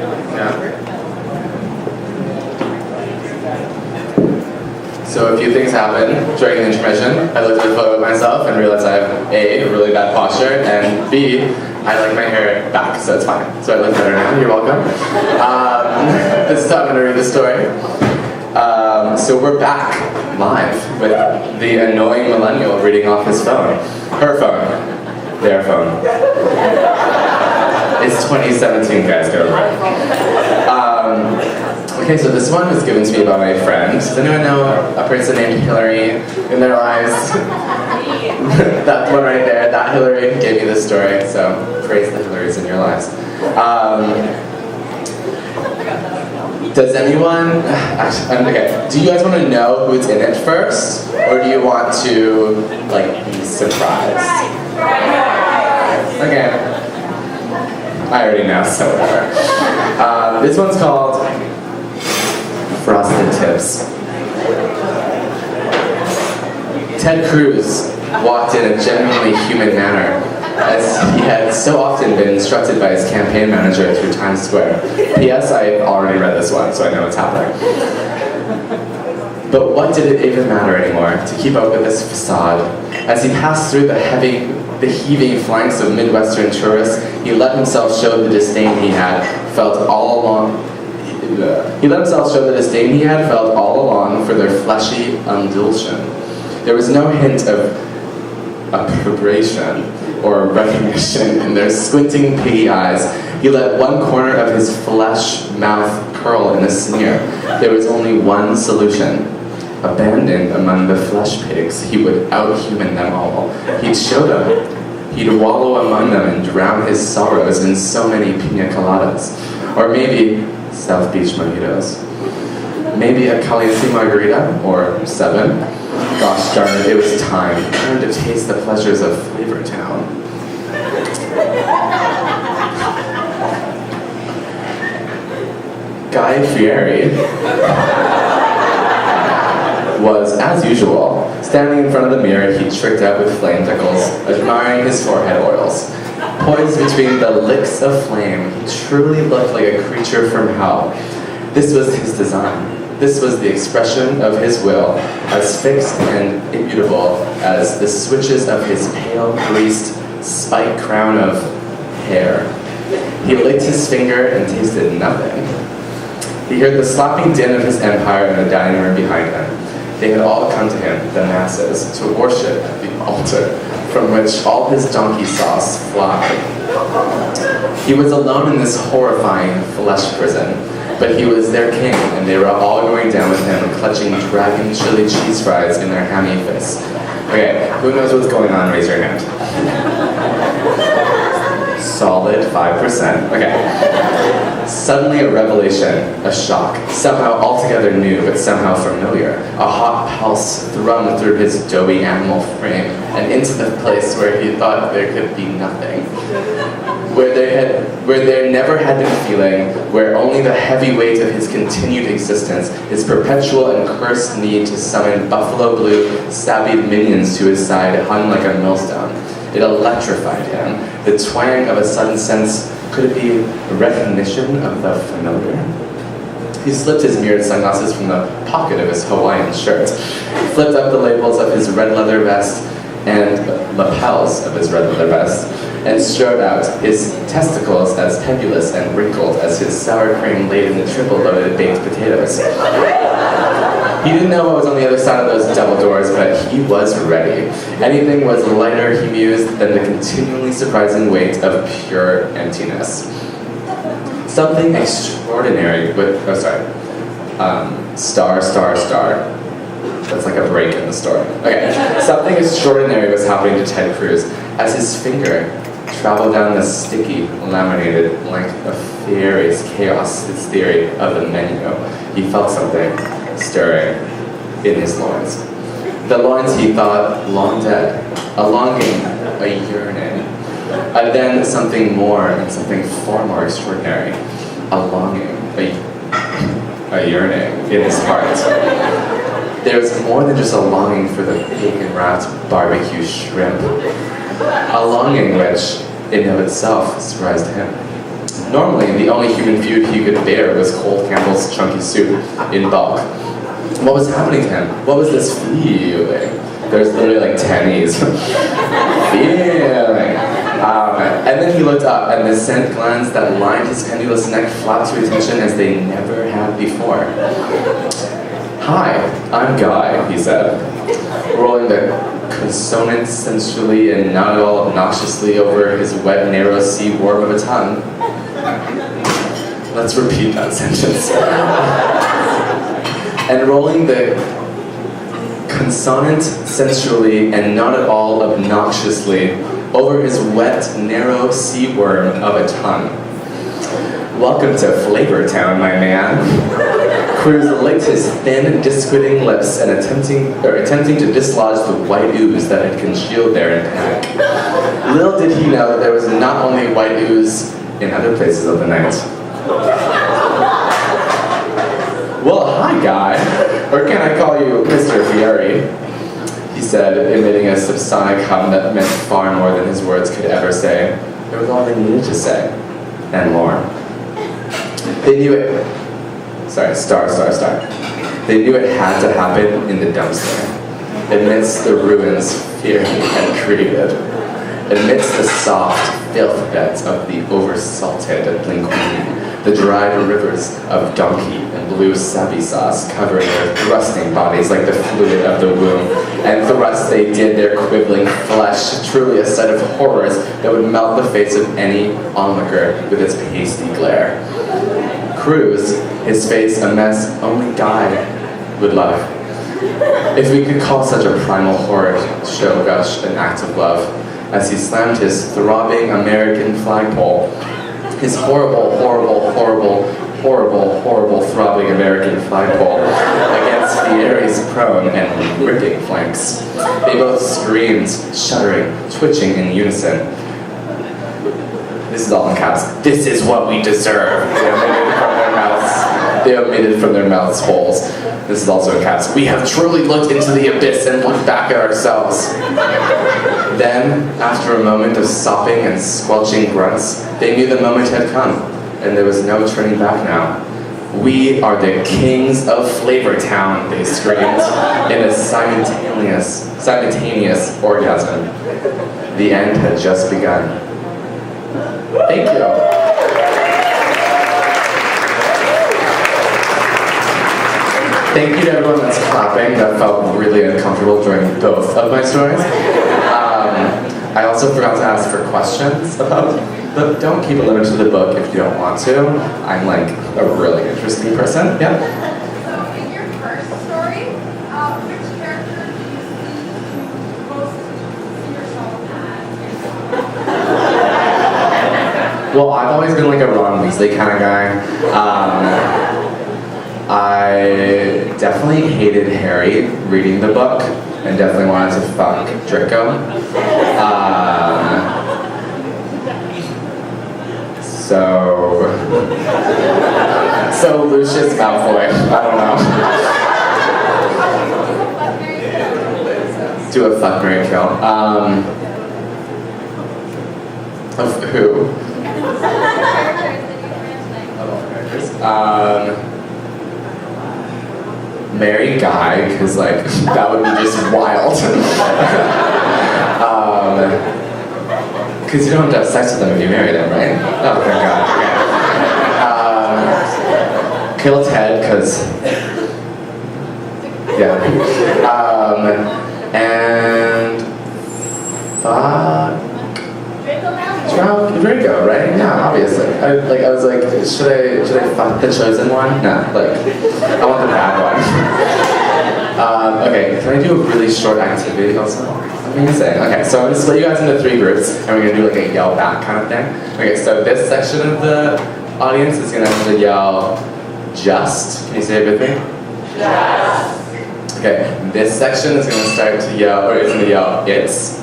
Yeah. So a few things happened during the intermission. I looked at a photo of myself and realized I have A, really bad posture, and B, I like my hair back, so it's fine. So I look better now, you're welcome. This is how I'm gonna read the story. So we're back live with the annoying millennial reading off his phone. Her phone. Their phone. It's 2017, guys, get over it. Okay, so this one was given to me by my friend. Does anyone know a person named Hillary in their lives? That one right there, that Hillary gave me this story, so praise the Hillarys in your lives. Does anyone, okay, do you guys want to know who's in it first? Or do you want to, like, be surprised? Okay. I already know, so whatever. This one's called Frosted Tips. Ted Cruz walked in a genuinely human manner, as he had so often been instructed by his campaign manager through Times Square. P.S. I've already read this one, so I know what's happening. But what did it even matter anymore to keep up with this facade? As he passed through the heaving flanks of Midwestern tourists, he let himself show the disdain he had felt all along. He let himself show the disdain he had felt all along for their fleshy undulation. There was no hint of approbation or recognition in their squinting piggy eyes. He let one corner of his flesh mouth curl in a sneer. There was only one solution. Abandoned among the flesh pigs, he would out-human them all. He'd show them. He'd wallow among them and drown his sorrows in so many pina coladas. Or maybe South Beach mojitos. Maybe a caliente margarita, or 7. Gosh darn it, it was time. Time to taste the pleasures of Flavor Town. Guy Fieri was, as usual, standing in front of the mirror he tricked out with flame tickles, admiring his forehead oils. Poised between the licks of flame, he truly looked like a creature from hell. This was his design. This was the expression of his will, as fixed and immutable as the switches of his pale, greased, spike crown of hair. He licked his finger and tasted nothing. He heard the sloppy din of his empire in the dining room behind him. They had all come to him, the masses, to worship at the altar, from which all his donkey sauce flied. He was alone in this horrifying flesh prison, but he was their king, and they were all going down with him, clutching dragon chili cheese fries in their hammy fists. Okay, who knows what's going on? Raise your hand. Solid 5%. Okay. Suddenly a revelation, a shock, somehow altogether new, but somehow familiar. A hot pulse thrummed through his doughy animal frame, and into the place where he thought there could be nothing. Where there never had been feeling, where only the heavy weight of his continued existence, his perpetual and cursed need to summon buffalo blue, stabby minions to his side hung like a millstone. It electrified him. The twang of a sudden sense, could it be recognition of the familiar? He slipped his mirrored sunglasses from the pocket of his Hawaiian shirt, flipped up the labels of his red leather vest and lapels of his red leather vest, and strode out, his testicles as pendulous and wrinkled as his sour cream-laden triple-loaded baked potatoes. He didn't know what was on the other side of those double doors, but he was ready. Anything was lighter, he mused, than the continually surprising weight of pure emptiness. Something extraordinary with, star. That's like a break in the story. Okay, something extraordinary was happening to Ted Cruz as his finger traveled down the sticky, laminated, like a furious chaos, his theory of the menu. He felt something stirring in his loins. The loins he thought long dead, a longing, a yearning, and then something more and something far more extraordinary, a longing, a yearning in his heart. There was more than just a longing for the bacon-wrapped barbecue shrimp, a longing which, in of itself, surprised him. Normally, the only human food he could bear was Cole Campbell's chunky soup in bulk. What was happening to him? What was this feeling? There's literally like 10 E's. Feeling. And then he looked up, and the scent glands that lined his pendulous neck flapped to attention as they never had before. "Hi, I'm Guy," he said, rolling the consonant sensually and not at all obnoxiously over his wet, narrow sea worm of a tongue. Let's repeat that sentence. And rolling the consonant sensually and not at all obnoxiously over his wet, narrow sea worm of a tongue. "Welcome to Flavor Town, my man." Cruz licked his thin, disquitting lips and attempting to dislodge the white ooze that had congealed there in panic. Little did he know that there was not only white ooze in other places of the night. "Well, hi, Guy. Or can I call you Mr. Fieri?" he said, emitting a subsonic hum that meant far more than his words could ever say. It was all they needed to say, and more. They knew it. Sorry, star. They knew it had to happen in the dumpster, amidst the ruins Fieri had created, amidst the soft filth beds of the oversalted linguine, the dried rivers of donkey and blue sappy sauce covering their thrusting bodies like the fluid of the womb, and thrust they did their quibbling flesh, truly a sight of horrors that would melt the face of any onlooker with its pasty glare. Cruz, his face a mess only Guy would love. If we could call such a primal horrid show gush an act of love, as he slammed his throbbing American flagpole, his horrible throbbing American flagpole against Fieri's prone and ripping flanks. They both screamed, shuddering, twitching in unison. This is all in caps. "This is what we deserve." They omitted from their mouths holes. This is also in caps. "We have truly looked into the abyss and looked back at ourselves." Then, after a moment of sopping and squelching grunts, they knew the moment had come, and there was no turning back now. "We are the kings of Flavor Town," they screamed, in a simultaneous orgasm. The end had just begun. Thank you. Thank you to everyone that's clapping. That felt really uncomfortable during both of my stories. I also forgot to ask for questions about the don't keep it limited to the book if you don't want to. I'm like a really interesting person. Yeah? So in your first story, which character do you most see yourself as? Well, I've always been like a Ron Weasley kind of guy. I definitely hated Harry reading the book and definitely wanted to fuck Draco. So Lucius Malfoy, I don't know. Do a fuck, marry, kill. Of who? Marry Guy, because like that would be just wild. Because you don't have to have sex with them if you marry them, right? Oh, thank God. Okay. Kill Ted, because yeah. And fuck. Draco, right? Yeah, obviously. I was like, should I fuck the chosen one? No, like, I want the bad one. Okay, can I do a really short activity also? Amazing. Okay, so I'm gonna split you guys into 3 groups, and we're gonna do like a yell back kind of thing. Okay, so this section of the audience is gonna have to yell, just. Can you say it with me? Just. Okay, this section is gonna start to yell, or it's gonna yell, it's.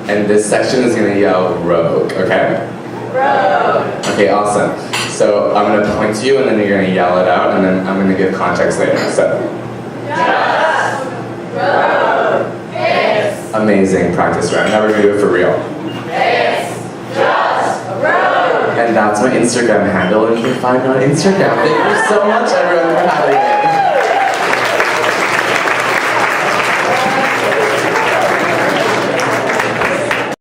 And this section is gonna yell rogue, okay? Rogue. Okay, awesome. So I'm gonna point to you and then you're gonna yell it out and then I'm gonna give context later. So. Just. Rogue. It's. Amazing practice round. Now we're gonna do it for real. It's. Just. Rogue. and that's my Instagram handle, and you can find me on Instagram. Thank you so much, everyone, for having me.